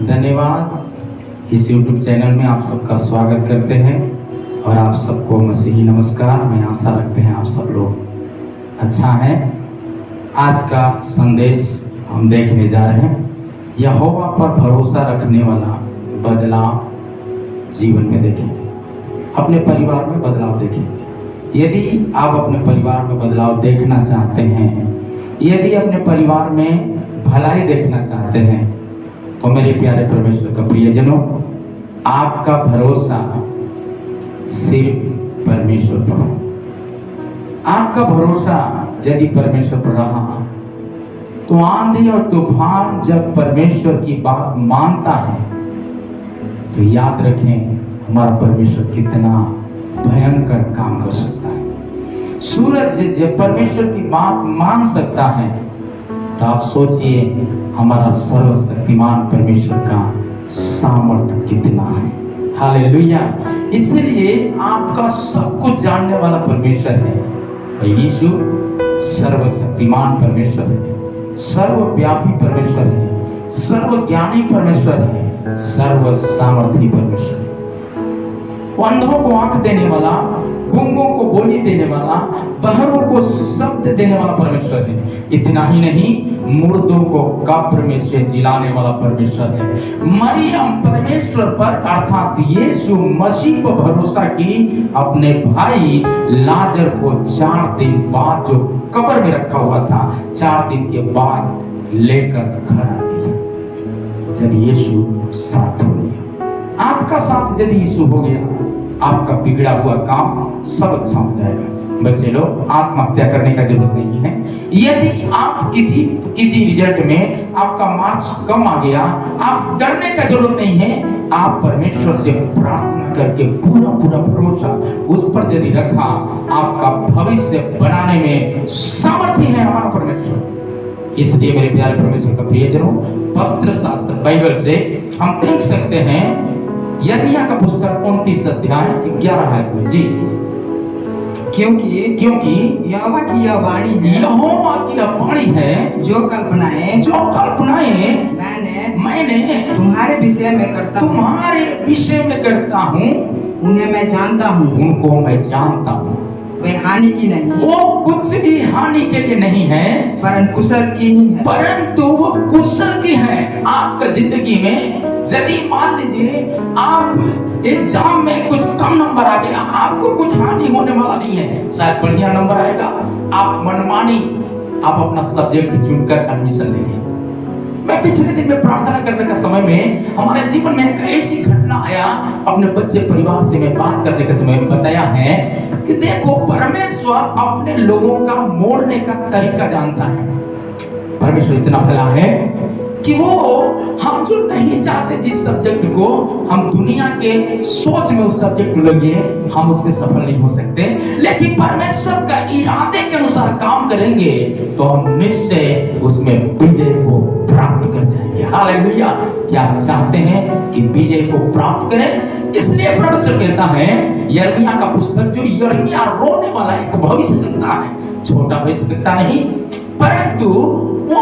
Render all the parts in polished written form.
धन्यवाद। इस YouTube channel में आप सबका स्वागत करते हैं और आप सबको मसीही नमस्कार। मैं आशा रखते हैं आप सब लोग अच्छा हैं। आज का संदेश हम देखने जा रहे हैं, यहोवा पर भरोसा रखने वाला बदलाव जीवन में देखेंगे, अपने परिवार में बदलाव देखेंगे। यदि आप अपने परिवार में बदलाव देखना चाहते हैं, यदि अपने परिवार में भलाई देखना चाहते हैं, तो मेरे प्यारे परमेश्वर का प्रियजनों, आपका भरोसा सिर्फ परमेश्वर पर हो। आपका भरोसा यदि परमेश्वर पर रहा तो आंधी और तूफान जब परमेश्वर की बात मानता है तो याद रखें, हमारा परमेश्वर कितना भयंकर काम कर सकता है। सूरज जब परमेश्वर की बात मान सकता है तो आप सोचिए हमारा सर्वशक्तिमान परमेश्वर का सामर्थ्य कितना है। हालेलुया। इसलिए आपका सब कुछ जानने वाला परमेश्वर है। यीशु सर्वशक्तिमान परमेश्वर है, सर्वव्यापी परमेश्वर है, सर्वज्ञानी परमेश्वर है, सर्व सामर्थी परमेश्वर है। अंधों को आंख देने वाला, गूंगों को बोली देने वाला, बहरों को शब्द देने वाला परमेश्वर है। इतना ही नहीं, मुर्दों को कब्र में से जिलाने वाला परमेश्वर है। मरियम परमेश्वर पर अर्थात यीशु मसीह पर भरोसा की, अपने भाई लाजर को 4 दिन बाद जो कब्र में रखा हुआ था, 4 दिन के बाद लेकर घर आती है। जब यीशु साथ हो गया, आपका साथ यदि यीशु हो गया, आपका बिगड़ा हुआ काम सब अच्छा हो जाएगा। बच्चे लोग, आत्महत्या करने का जरूरत नहीं है। यदि आप किसी रिजल्ट में आपका मार्क्स कम आ गया, आप डरने का जरूरत नहीं है। आप परमेश्वर से प्रार्थना करके पूरा भरोसा उस पर यदि रखा, आपका भविष्य बनाने में सामर्थ्य है हमारा परमेश्वर। इसलिए मेरे प्यारे परमेश्वर का प्रियजनों, पवित्र शास्त्र बाइबल से हम देख सकते हैं यिर्मयाह का पुस्तक 29 अध्याय 11 आयत में जी, क्योंकि यहोवा की यह वाणी है, यहोवा की यह वाणी है, जो कल्पनाएं मैंने तुम्हारे विषय में करता हूँ, उन्हें मैं जानता हूँ, उनको मैं जानता हूँ। वे हानि की नहीं, वो कुछ भी हानि के लिए नहीं है, परंतु कुशल की ही है। परंतु वो कुशल की है। आपका जिंदगी में यदि मान लीजिए आप एग्जाम में कुछ कम नंबर आ गया, आपको कुछ हानि होने वाला नहीं है, शायद बढ़िया नंबर आएगा। आप मनमानी आप अपना सब्जेक्ट चुनकर एडमिशन लेंगे। मैं पिछले दिन में प्रार्थना करने का समय में हमारे जीवन में एक ऐसी घटना आया, अपने बच्चे परिवार से मैं बात करने के समय में बताया है कि देखो, परमेश्वर अपने लोगों का मोड़ने का तरीका जानता है। परमेश्वर इतना भला है कि वो हम जो नहीं चाहते जिस सब्जेक्ट को हम दुनिया के सोच में उस सब्जेक्ट को लगे, हम उसमें सफल नहीं हो सकते, लेकिन परमेश्वर का इरादे के अनुसार काम करेंगे तो हम निश्चय उसमें विजय को प्राप्त कर जाएंगे। हालेलुया। क्या आप चाहते हैं कि विजय को प्राप्त करें? इसलिए परमेश्वर कहता है, यिर्मयाह का पुस्तक, जो यिर्मयाह रोने वाला एक भविष्य देखता है, छोटा भविष्य देखता नहीं, परंतु वो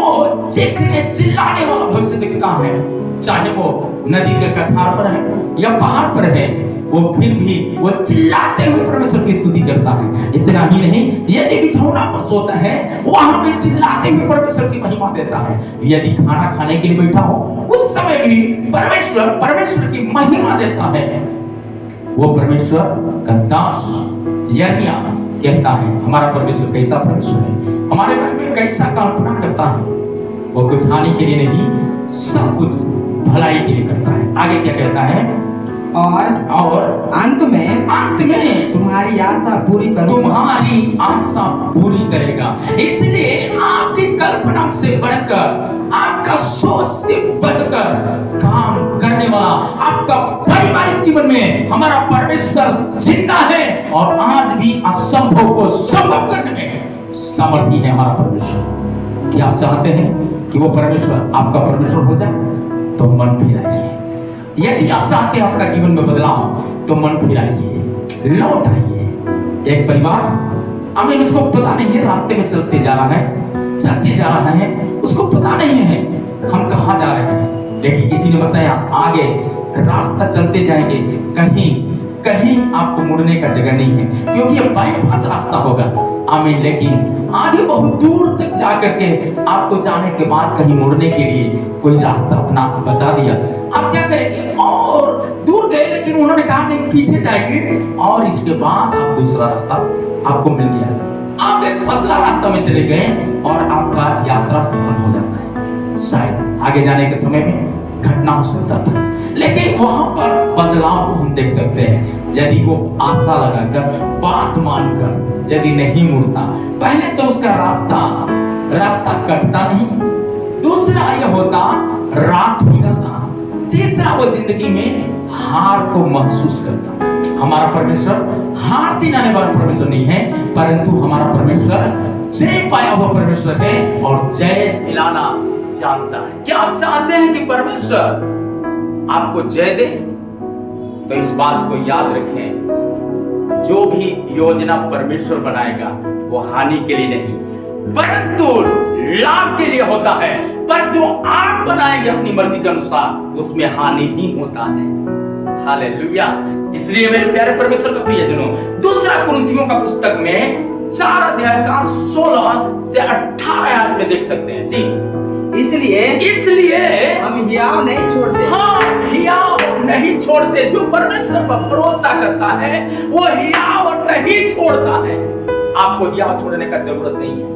चीखने चिल्लाने वाला भविष्य दिखता है। चाहे वो नदी के कछार पर है या पहाड़ पर है, वो फिर भी वो चिल्लाते हुए परमेश्वर की स्तुति करता है। इतना ही नहीं, यदि बिछौना पर सोता है, वहां भी चिल्लाते हुए परमेश्वर की महिमा देता है। यदि खाना खाने के लिए बैठा हो, उस समय भी परमेश्वर की महिमा देता है। वो परमेश्वर का दास यिर्मयाह कहता है, हमारा परमेश्वर कैसा परमेश्वर है, हमारे बारे में कैसा कल्पना करता है। वो कुछ हानि के लिए नहीं, सब कुछ भलाई के लिए करता है। आगे क्या कहता है? और अंत में तुम्हारी आशा पूरी करेगा। इसलिए आपकी कल्पना से बढ़कर, आपका सोच से बढ़कर काम करने वाला आपका पारिवारिक जीवन में हमारा परमेश्वर जिंदा है और आज भी असंभव को संभव करने में सामर्थ्य है हमारा परमेश्वर। क्या आप चाहते हैं कि वो परमेश्वर आपका परमेश्वर हो जाए? तो मन फिराइए। यदि आप चाहते हैं आपका जीवन में बदलाव, तो मन फिराइए, लौट आइए। एक परिवार, हमें उसको पता नहीं है, रास्ते में चलते जा रहा है, उसको पता नहीं है हम कहाँ जा रहे हैं। लेकिन किसी ने बताया आगे रास्ता चलते जाएंगे, कहीं कहीं आपको मुड़ने का जगह नहीं है, क्योंकि ये बाईपास रास्ता होगा। आमीन। लेकिन आगे बहुत दूर तक जाकर के आपको जाने के बाद कहीं मुड़ने के लिए कोई रास्ता अपना बता दिया, आप क्या करेंगे? और दूर गए, लेकिन उन्होंने कहा नहीं पीछे जाएंगे, और इसके बाद आप दूसरा रास्ता आपको मिल गया। आप एक पतला रास्ता में चले गए और आपका यात्रा सफल हो जाता है। शायद आगे जाने के समय में घटना हो सकता था, लेकिन वहां पर बदलाव को हम देख सकते हैं। यदि वो आशा लगाकर, बात मानकर यदि नहीं मुड़ता, पहले तो उसका रास्ता कटता नहीं, दूसरा यह होता रात हो जाता, तीसरा वो जिंदगी में हार को महसूस करता। हमारा परमेश्वर हार दिलाने वाला परमेश्वर नहीं है, परंतु हमारा परमेश्वर जय पाया हुआ परमेश्वर है और जय दिलाना जानता है। क्या आप चाहते हैं कि परमेश्वर आपको जय दे? तो इस बात को याद रखें, जो भी योजना परमेश्वर बनाएगा वो हानि के लिए नहीं परंतु लाभ के लिए होता है, पर जो आप बनाएंगे अपनी मर्जी के अनुसार उसमें हानि ही होता है। हालेलुया। इसलिए मेरे प्यारे परमेश्वर का प्रियजनों, दूसरा कुरिन्थियों का पुस्तक में 4 अध्याय का 16 से 18 आयत में देख सकते हैं जी। इसलिए हम हियाव नहीं छोड़ते। हाँ, हियाव नहीं छोड़ते। जो परमेश्वर पर भरोसा करता है वो हियाव नहीं छोड़ता है। आपको हियाव छोड़ने का जरूरत नहीं है,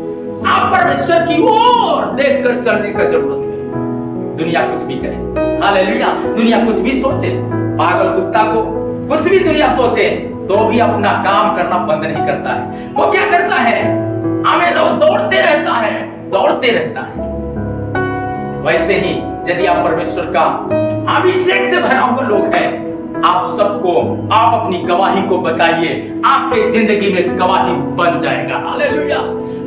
आप परमेश्वर की ओर देखकर चलने का जरूरत है। दुनिया कुछ भी करे, हालेलुया, दुनिया कुछ भी सोचे, पागल कुत्ता को कुछ भी दुनिया सोचे तो भी अपना काम करना बंद नहीं करता है। वो क्या करता है? हमें दौड़ते रहता है। वैसे ही यदि आप परमेश्वर का अभिषेक से भरा हुआ लोग हैं, आप सबको आप अपनी गवाही को बताइए, आपके जिंदगी में गवाही बन जाएगा। हालेलुया।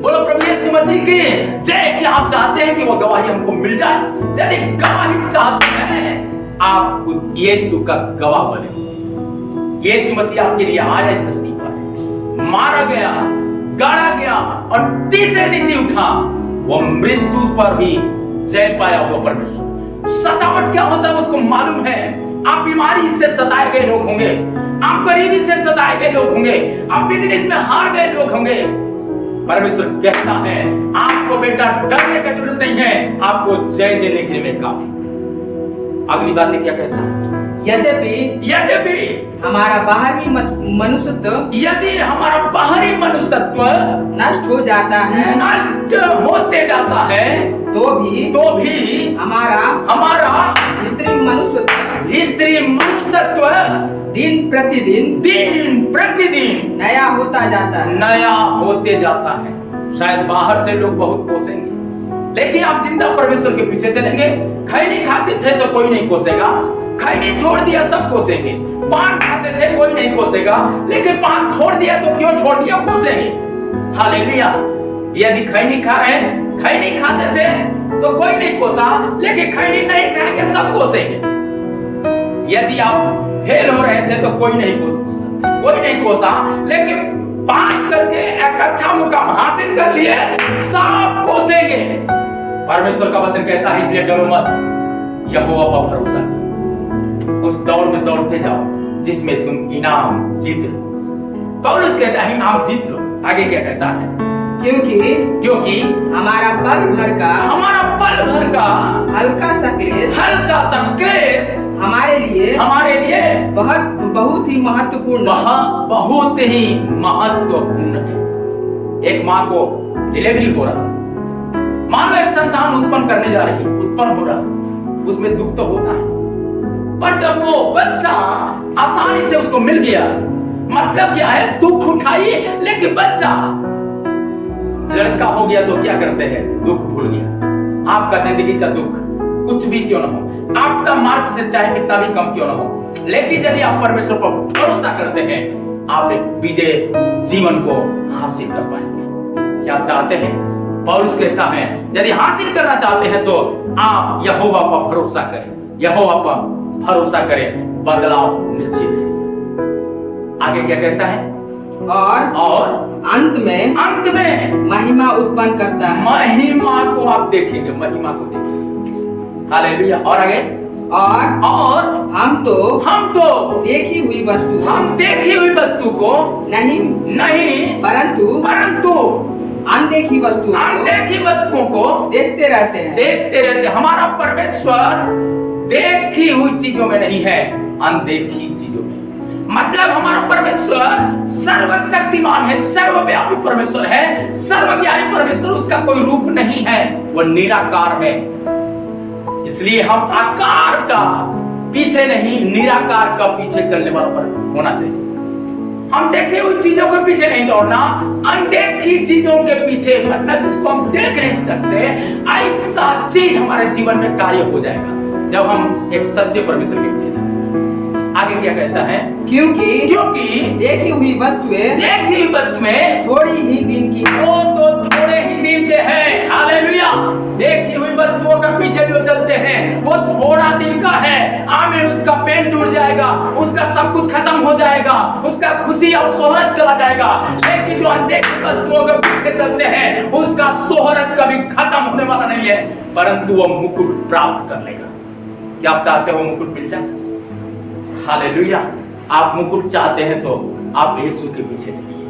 बोलो प्रभु यीशु मसीह की जय। कि आप चाहते हैं कि वो गवाही हमको मिल जाए? यदि गवाही चाहते हैं, आप खुद यीशु का गवाह बने। यीशु मसीह आपके लिए आया इस धरती पर, मारा गया, गाड़ा गया और तीसरे दिन जी उठा। वो मृत्यु पर भी जय पाया हुआ परमेश्वर। सतावट क्या होता है उसको मालूम है। आप बीमारी से सताए गए लोग होंगे, आप गरीबी से सताए गए लोग होंगे, आप बिजनेस में हार गए लोग होंगे। परमेश्वर कहता है आपको बेटा डरने की जरूरत नहीं है, आपको जय देने के लिए मैं काफी। अगली बात क्या कहता है? यद्यपि हमारा बाहरी मनुष्यत्व, यदि हमारा बाहरी मनुष्यत्व नष्ट हो जाता है, नष्ट होते जाता है, तो भी हमारा भीतरी मनुष्यत्व दिन प्रतिदिन नया होते जाता है। शायद बाहर से लोग बहुत कोसेंगे, लेकिन आप जिंदा परमेश्वर के पीछे चलेंगे। खैनी खाते थे तो कोई नहीं कोसेगा, खैनी छोड़ दिया सब कोसेंगे। पान खाते थे कोई नहीं कोसेगा, लेकिन पान छोड़ दिया तो क्यों छोड़ दिया कोसेंगे। हालेलुया। यदि खैनी खा रहे, खैनी खाते थे तो कोई नहीं कोसा, लेकिन खैनी नहीं खाएंगे सब कोसेंगे। यदि आप फेल हो रहे थे तो कोई नहीं कोसा, लेकिन पास करके एक अच्छा मुकाम हासिल कर लिए सब कोसेंगे। परमेश्वर का वचन कहता है इसलिए डरो मत, यहोवा पर भरोसा करो, उस दौड़ में दौड़ते जाओ जिसमें तुम इनाम जीत लो। पौलुस कहता है इनाम जीत लो। आगे क्या कहता है? क्योंकि हमारा पल भर का हल्का सा क्लेश हमारे लिए बहुत ही महत्वपूर्ण है। एक माँ को डिलीवरी हो रहा, मानो एक संतान उत्पन्न हो रहा, उसमें दुख तो होता है, पर जब वो बच्चा आसानी से उसको मिल गया, मतलब क्या है? दुख उठाई, लेकिन बच्चा लड़का हो गया तो क्या करते हैं? दुख भूल गया। आपका जिंदगी का दुख कुछ भी क्यों ना हो, आपका मार्क्स से चाहे कितना भी कम क्यों ना हो, लेकिन यदि आप परमेश्वर पर भरोसा करते हैं, आप एक विजय जीवन को हासिल कर पाएंगे। क्या आप चाहते हैं? पौलुस कहता है यदि हासिल करना चाहते हैं तो आप यहोवा पर भरोसा करें, बदलाव निश्चित है। आगे क्या कहता है? और अंत में महिमा उत्पन्न करता है। महिमा को आप देखेंगे, हालेलुया। और आगे, और हम तो देखी हुई वस्तु को नहीं परंतु अनदेखी वस्तुओं को देखते रहते हैं। हमारा परमेश्वर देखी हुई चीजों में नहीं है, अनदेखी चीजों में। मतलब हमारा परमेश्वर सर्वशक्तिमान है, सर्वव्यापी परमेश्वर है, सर्वज्ञानी परमेश्वर, उसका कोई रूप नहीं है, वो निराकार है। इसलिए हम आकार का पीछे नहीं, निराकार का पीछे चलने वाला पर होना चाहिए। हम देखे हुई चीजों के पीछे नहीं दौड़ना, अनदेखी चीजों के पीछे, मतलब जिसको हम देख नहीं सकते, ऐसा चीज हमारे जीवन में कार्य हो जाएगा जब हम एक सच्चे परमेश्वर के पीछे चलेंगे। आगे क्या कहता है? क्योंकि देखी हुई वस्तुएं थोड़ी ही दिन की, वो तो थोड़े ही दिन के हैं। हालेलुया। देखी हुई वस्तुओं के पीछे जो चलते हैं वो थोड़ा दिन का है। आमीन। उसका पेन टूट जाएगा, उसका सब कुछ खत्म हो जाएगा, उसका खुशी और शोहरत चला जाएगा। लेकिन जो अनदेखी वस्तुओं के पीछे चलते हैं उसका शोहरत कभी खत्म होने वाला नहीं है, परंतु वो मुकुट प्राप्त कर लेगा। क्या आप चाहते हो मुकुट मिल जाए? हालेलुया। आप मुकुट चाहते हैं तो आप यीशु के पीछे चलिए,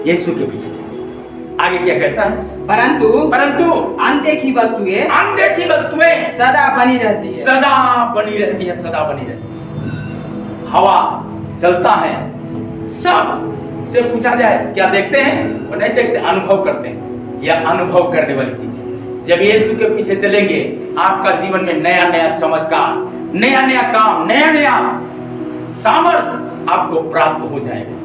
यीशु के पीछे चलिए। आगे क्या कहता है? परंतु अनदेखी वस्तुएं सदा बनी रहती है। हवा चलता है, सब से पूछा जाए क्या देखते हैं? वो नहीं देखते, अनुभव करते हैं। यह अनुभव करने वाली चीज है। जब यीशु के पीछे चलेंगे आपका जीवन में नया नया चमत्कार, नया नया काम, नया नया सामर्थ आपको प्राप्त हो जाएगा।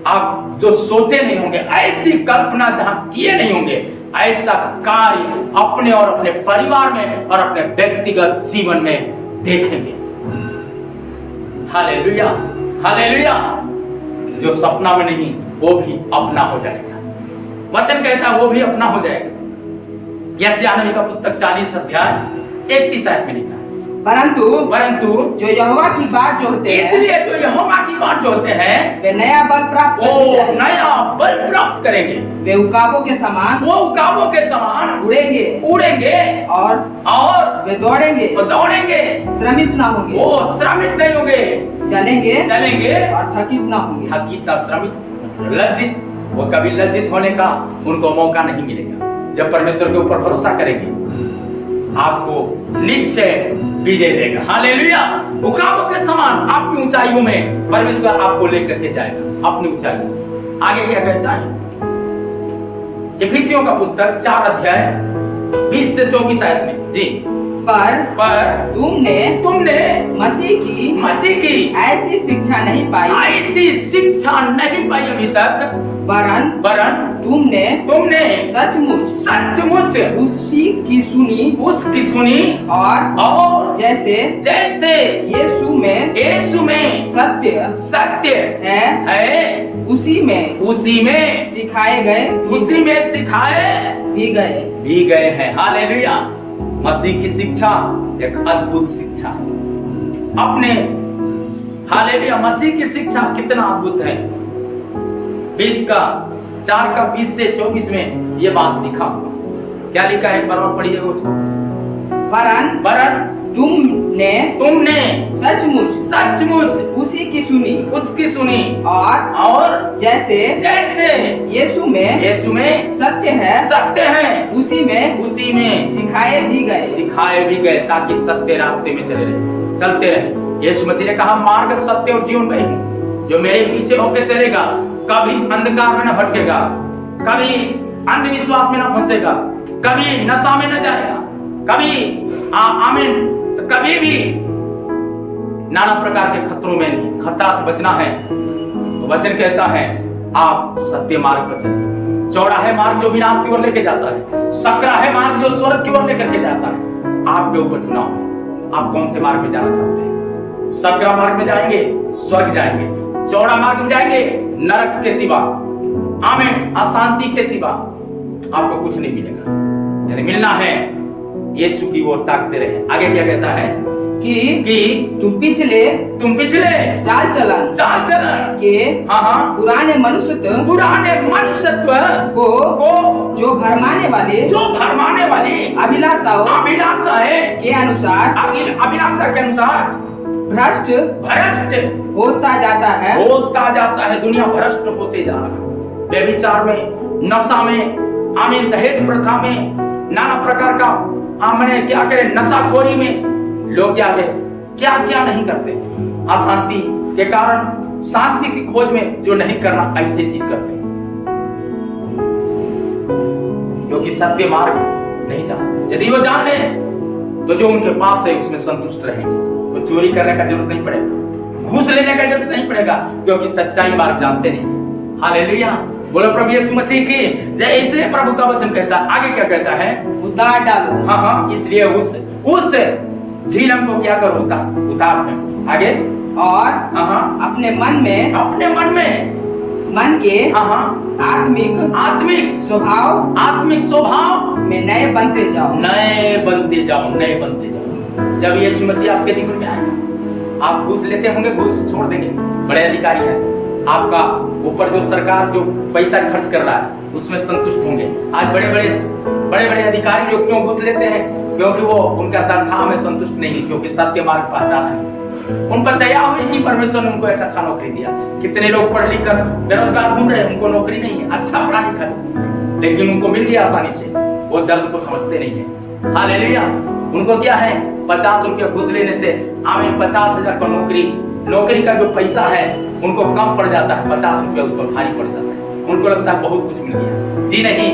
आप जो सोचे नहीं होंगे, ऐसी कल्पना जहां किए नहीं होंगे, ऐसा कार्य अपने और अपने परिवार में और अपने व्यक्तिगत जीवन में देखेंगे। Hallelujah, hallelujah. जो सपना में नहीं वो भी अपना हो जाएगा। वचन कहता है वो भी अपना हो जाएगा। यशायाह नबी का पुस्तक 40 अध्याय 31 आयत में लिखा है, परंतु जो यहोवा की बाट जोहते हैं, इसलिए जो यहोवा की बाट जोहते हैं वे नया बल प्राप्त करेंगे। वे उकाबों के समान उड़ेंगे और वे दौड़ेंगे, श्रमित ना होंगे, वो श्रमित नहीं होंगे, चलेंगे और थकित ना होंगे। श्रमित लज्जित, वो कभी लज्जित होने का उनको मौका नहीं मिलेगा। जब परमेश्वर के ऊपर भरोसा करेंगे आपको निश्चय विजय देगा। हालेलुया। उकाबों के समान आपकी ऊंचाइयों में परमेश्वर आपको लेकर के जाएगा, अपनी ऊंचाइयों। आगे क्या कहता है? इफिसियों का पुस्तक 4 अध्याय 20 से 24 आयत में जी, पर तुमने मसीह की ऐसी शिक्षा नहीं पाई अभी तक, वरन तुमने सचमुच उसकी सुनी और जैसे यीशु में सत्य है उसी में सिखाए भी गए हैं। हालेलुया। मसीह की शिक्षा एक अद्भुत शिक्षा अपने, हालेलुया। मसीह की शिक्षा कितना अद्भुत है। 4:20 से 24 में ये बात लिखा हुआ। क्या लिखा है? एक बार और पढ़िए उसको। वरन तुमने सचमुच उसकी सुनी और जैसे यीशु में सत्य है उसी में सिखाए भी गए, ताकि सत्य रास्ते में चलते रहे। यीशु मसीह ने कहा, मार्ग, सत्य और जीवन वही हूं। जो मेरे पीछे होकर चलेगा कभी अंधकार में न भटकेगा, कभी अंधविश्वास में न फंसेगा, कभी नशा में न जाएगा, कभी भी नाना प्रकार के खतरों में नहीं। खतरा से बचना है तो वचन कहता है आप सत्य मार्ग पर चलें। चौड़ा है मार्ग जो विनाश की ओर लेके जाता है, सकरा है मार्ग जो स्वर्ग की ओर लेकर के जाता है। आपके ऊपर चुनाव है, आप कौन से मार्ग में जाना चाहते हैं? सकरा मार्ग में जाएंगे, स्वर्ग जाएंगे। चौड़ा मार्ग में जाएंगे, नरक के सिवा, आमीन, अशांति के सिवा आपको कुछ नहीं मिलेगा। यदि मिलना है यीशु की ओर ताकते रहे। आगे क्या कहता है? कि तुम पिछले चाल चलन के पुराने मनुष्यत्व को जो भरमाने वाली अभिलाषा के अनुसार भ्रष्ट होता जाता है। दुनिया भ्रष्ट होते जा रहा है। व्यभिचार में, नशा में, आमीन, दहेज प्रथा में, नाना प्रकार का हमने क्या करे, नशाखोरी में लोग क्या नहीं करते। अशांति के कारण शांति की खोज में जो नहीं करना, ऐसे चीज करते हैं क्योंकि सत्य मार्ग नहीं जानते। यदि वो जान ले तो जो उनके पास है उसमें संतुष्ट रहेंगे। वो चोरी करने का जरूरत नहीं पड़ेगा, घूस लेने का जरूरत नहीं पड़ेगा, क्योंकि सच्चाई मार्ग जानते नहीं। हालेलुया, बोलो प्रभु यीशु मसीह की जय। इसलिए प्रभु का वचन कहता है, आगे क्या कहता है, उतार डालो। इसलिए उस झीलम को क्या करो, उतार फेंको। आगे, और अपने मन में मन के आत्मिक स्वभाव में नए बनते जाओ। जब यीशु मसीह आपके जीवन में आएगा, आप घूस लेते होंगे, घूस छोड़ देंगे। बड़े अधिकारी हैं, आपका ऊपर जो सरकार जो पैसा खर्च कर रहा है उसमें संतुष्ट होंगे। आज बड़े अधिकारी जो क्यों घूस लेते हैं, क्योंकि वो उनका तनख्वाह में संतुष्ट नहीं, क्योंकि सत्य मार्ग पहचाना है। उन पर दया हुई कि परमेश्वर ने उनको एक अच्छा नौकरी दिया। कितने लोग पढ़ लिख कर बेरोजगार घूम रहे हैं, उनको नौकरी नहीं है, अच्छा पढ़ा लिखा है, लेकिन उनको मिल गया आसानी से। वो दर्द को समझते नहीं है। हालेलुया, उनको क्या है, 50 रुपया घूस लेने से 50,000 का नौकरी का जो पैसा है उनको कम पड़ जाता है, 50 रुपया उस पर भारी पड़ जाता है। उनको लगता है बहुत कुछ मिल गया। जी नहीं,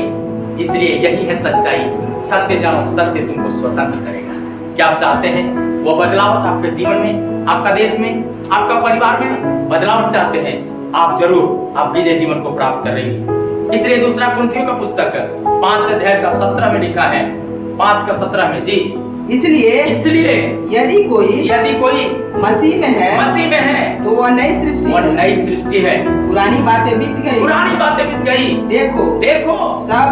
इसलिए यही है सच्चाई। सत्य जानो, सत्य तुमको स्वतंत्र करेगा। क्या आप चाहते हैं वो बदलाव आपके जीवन में, आपका देश में, आपका परिवार में बदलाव चाहते हैं, आप जरूर आप विजय जीवन को प्राप्त करेंगे। इसलिए दूसरा कुरिन्थियों का पुस्तक 5 अध्याय का 17 में लिखा है, 5 का 17 में, जी इसलिए यदि कोई मसीह में है तो वह नई सृष्टि है। पुरानी बातें बीत गई, देखो सब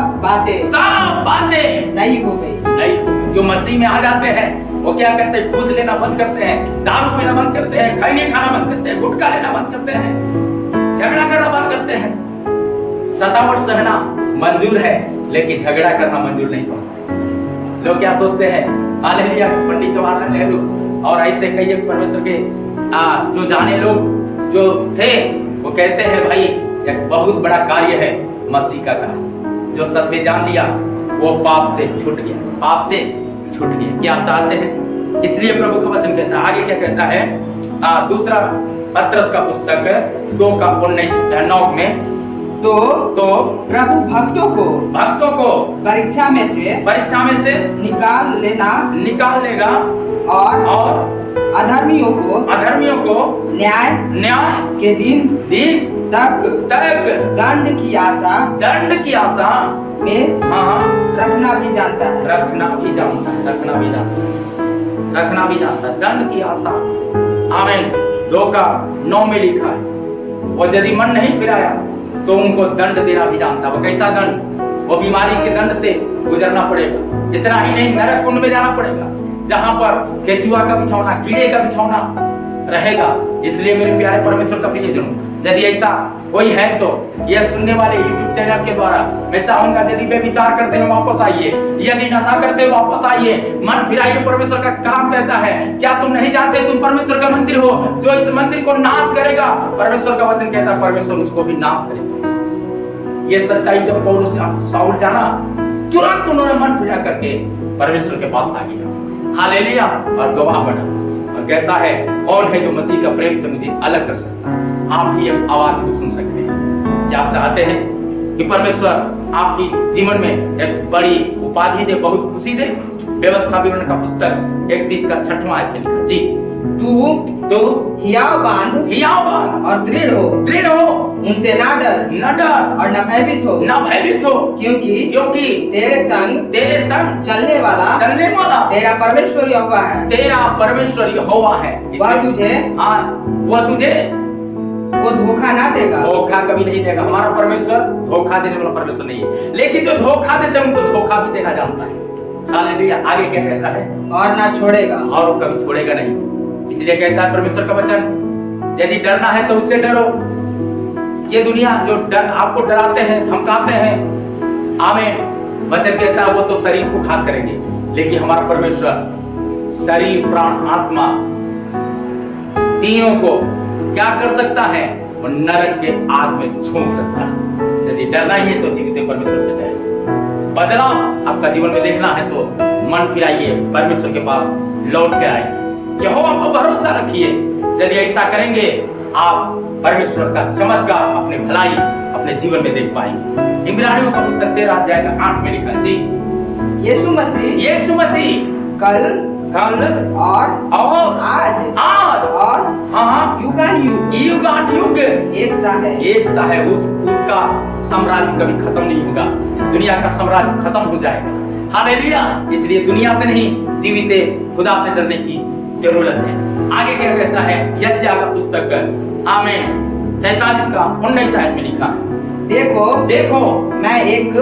बातें नई हो गई। जो मसीह में आ जाते हैं वो क्या करते हैं, घूस लेना बंद करते हैं, दारू पीना बंद करते हैं, खैनी खाना बंद करते हैं, गुटखा लेना बंद करते हैं, झगड़ा करना बंद करते हैं। सतावट सहना मंजूर है, लेकिन झगड़ा करना मंजूर नहीं समझते। लोग क्या सोचते हैं, हालेलुया, पंडित जवाहरलाल नेहरू और ऐसे कई एक परमेश्वर के जो जाने लोग जो थे, वो कहते हैं भाई एक बहुत बड़ा कार्य है मसीह का कार्य। जो सत्य जान लिया वो पाप से छूट गया। क्या आप चाहते हैं? इसलिए प्रभु का वचन कहता है, आगे क्या कहता है, दूसरा पत्रस का पुस्तक 2 का 19-9 में, तो प्रभु भक्तों को परीक्षा में से निकाल लेगा और अधर्मियों को न्याय के दिन तक दंड की आशा में रखना भी जानता है। दंड की आशा, आमीन, 2 का 9 में लिखा है। और यदि मन नहीं फिराया तो उनको दंड देना भी जानता। वो कैसा दंड? वो बीमारी के दंड से गुजरना पड़ेगा। इतना ही नहीं, नरक कुंड में जाना पड़ेगा, जहां पर केचुआ का बिछौना, कीड़े का बिछौना रहेगा। इसलिए मेरे प्यारे परमेश्वर का प्रियजनों, यदि ऐसा कोई है तो यह सुनने वाले YouTube चैनल के द्वारा मैं चाहूंगा, यदि वे विचार करते हैं वापस आइए, यदि नशा करते हैं वापस आइए, मन फिराइए। परमेश्वर का कलाम कहता है, क्या तुम नहीं जानते तुम परमेश्वर का मंदिर हो? जो इस मंदिर को नाश करेगा, परमेश्वर का वचन कहता है, परमेश्वर उसको भी नाश करेगा। ये सच्चाई जब पौलुस शाऊल जाना, तुरंत उन्होंने मन फिरा करके परमेश्वर के पास आ गया, हालेलुया, और गवाह बना। और कहता है, कौन है जो मसीह का प्रेम से मुझे अलग कर सकता है? आप भी एक आवाज को सुन सकते हैं। क्या आप चाहते हैं कि परमेश्वर आपकी जीवन में एक बड़ी उपाधि दे, बहुत खुशी दे? व्यवस्था विवरण का पुस्तक 31 का 6वां आयत में लिखा, जी, तू हियाव बांध और दृढ़ हो, उनसे ना डर और न भयभीत हो, क्योंकि तेरे संग चलने वाला तेरा परमेश्वर यहोवा है। वह तुझे वो धोखा ना देगा, धोखा कभी नहीं देगा। हमारा परमेश्वर धोखा देने वाला परमेश्वर नहीं है, लेकिन जो धोखा देते हैं उनको धोखा भी देना जानता है। हालेलुया। आगे क्या कहता है? और ना छोड़ेगा, और वो कभी छोड़ेगा नहीं। इसलिए कहता है परमेश्वर का वचन, यदि डरना है तो उससे डरो। ये दुनिया जो डर आपको डराते हैं, धमकाते हैं, आमीन, वचन कहता है वो तो शरीर को घात करेंगे, लेकिन हमारा परमेश्वर शरीर, प्राण, आत्मा तीनों को क्या कर सकता है? वो नरक के आग में झोंक सकता है। यदि डरना ही है तो जीवित परमेश्वर से डरे। बदलाव आपका जीवन में देखना है तो मन फिराइए, परमेश्वर के पास लौट के आइए, यहोवा पर भरोसा रखिए। यदि ऐसा करेंगे आप परमेश्वर का चमत्कार, अपने भलाई अपने जीवन में देख पाएंगे। इब्रानियों का पुस्तक 13 अध्याय का 8 में लिखा, जी, यीशु मसीह कल और आज और हाँ युगानुयुग एक सा है। उसका साम्राज्य कभी खत्म नहीं होगा। इस दुनिया का साम्राज्य खत्म हो जाएगा। हालेलुया। इसलिए दुनिया से नहीं, जीवित खुदा से डरने की जरूरत है। आगे क्या कहता है? यशायाह का पुस्तक आमीन 43 का 19 आयत में लिखा है, देखो मैं एक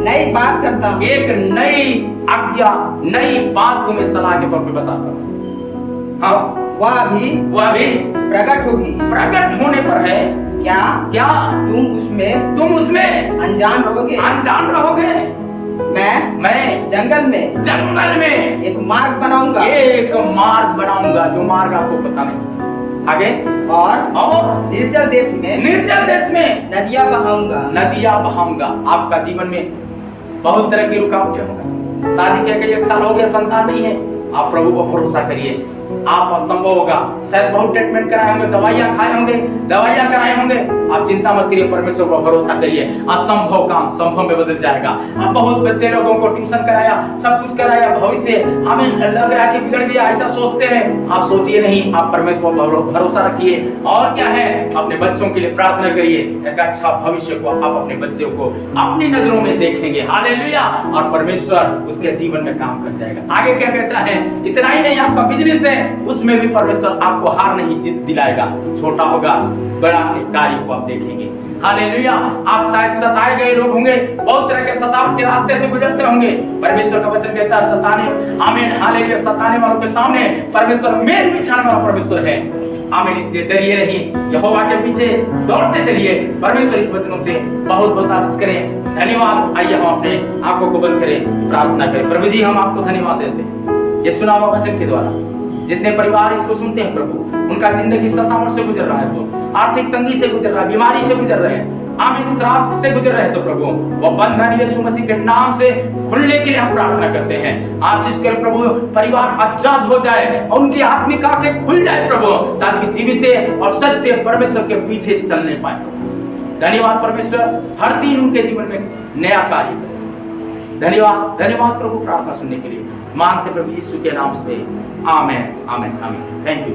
नई बात करता हूँ, एक नई आज्ञा, नई बात तुम्हें सलाह के तौर पे बताता हूँ। हाँ, वह भी प्रकट होगी। प्रकट होने पर है क्या तुम उसमें अनजान रहोगे। मैं जंगल में एक मार्ग बनाऊंगा, जो मार्ग आपको पता नहीं। आगे और निर्जल देश में नदियां बहाऊंगा। आपका जीवन में बहुत तरह की रुकावटें होंगी। शादी के कई 1 साल हो गया, संतान नहीं है, आप प्रभु पर भरोसा करिए, आप असंभव होगा। शायद बहुत ट्रीटमेंट कराए होंगे, दवाइयां कराए होंगे, आप चिंता मत करिए, परमेश्वर पर भरोसा करिए। असंभव काम संभव में बदल जाएगा। आप बहुत बच्चे लोगों को ट्यूशन कराया, सब कुछ कराया, भविष्य हमें लग रहा है कि बिगड़ गया, ऐसा सोचते हैं। आप सोचिए नहीं, आप परमेश्वर पर भरोसा रखिए। और क्या है, अपने बच्चों के लिए प्रार्थना करिए, एक अच्छा भविष्य को आप अपने बच्चों को अपनी नजरों में देखेंगे। हालेलुया। और परमेश्वर उसके जीवन में काम कर जाएगा। आगे क्या कहता है? इतना ही नहीं, आपका बिजनेस है, उसमें भी परमेश्वर आपको हार नहीं जीत दिलाएगा। छोटा होगा, बड़ा कार्य को आप देखेंगे। हालेलुया। आप शायद सताए गए लोग होंगे, बहुत तरह के सताव के रास्ते से गुजरते होंगे। परमेश्वर का वचन कहता है सताने, आमीन, हालेलुया, सताने वालों के सामने परमेश्वर मेल बिछाने वाला परमेश्वर है। आमीन। इसलिए डरिए नहीं, यहोवा के पीछे दौड़ते चलिए। परमेश्वर इस वचनों से बहुत बहुत आशीष करें। धन्यवाद। आइए हम अपने आंखों को बंद करें, प्रार्थना करें। प्रभु जी, हम आपको धन्यवाद देते हैं ये सुना हुआ वचन के द्वारा। जितने परिवार इसको सुनते हैं प्रभु, उनका जिंदगी सतावन से गुजर रहा है, तो आर्थिक तंगी से गुजर रहा है, बीमारी से गुजर रहे हैं, आमीन, श्राप से गुजर रहे हैं, तो प्रभु वो बंधन यीशु मसीह के नाम से खुलने के लिए हम प्रार्थना करते हैं। आशीष करें प्रभु, परिवार आजाद हो जाए और उनकी आत्मिक आंखें खुल जाए प्रभु, ताकि जीवित और सच्चे परमेश्वर के पीछे चलने पाए। धन्यवाद परमेश्वर, हर दिन उनके जीवन में नया कार्य करें। धन्यवाद प्रभु, प्रार्थना सुनने के लिए मांगते प्रभु यीशु के नाम से, आमेन, आमेन, आमेन। Thank you.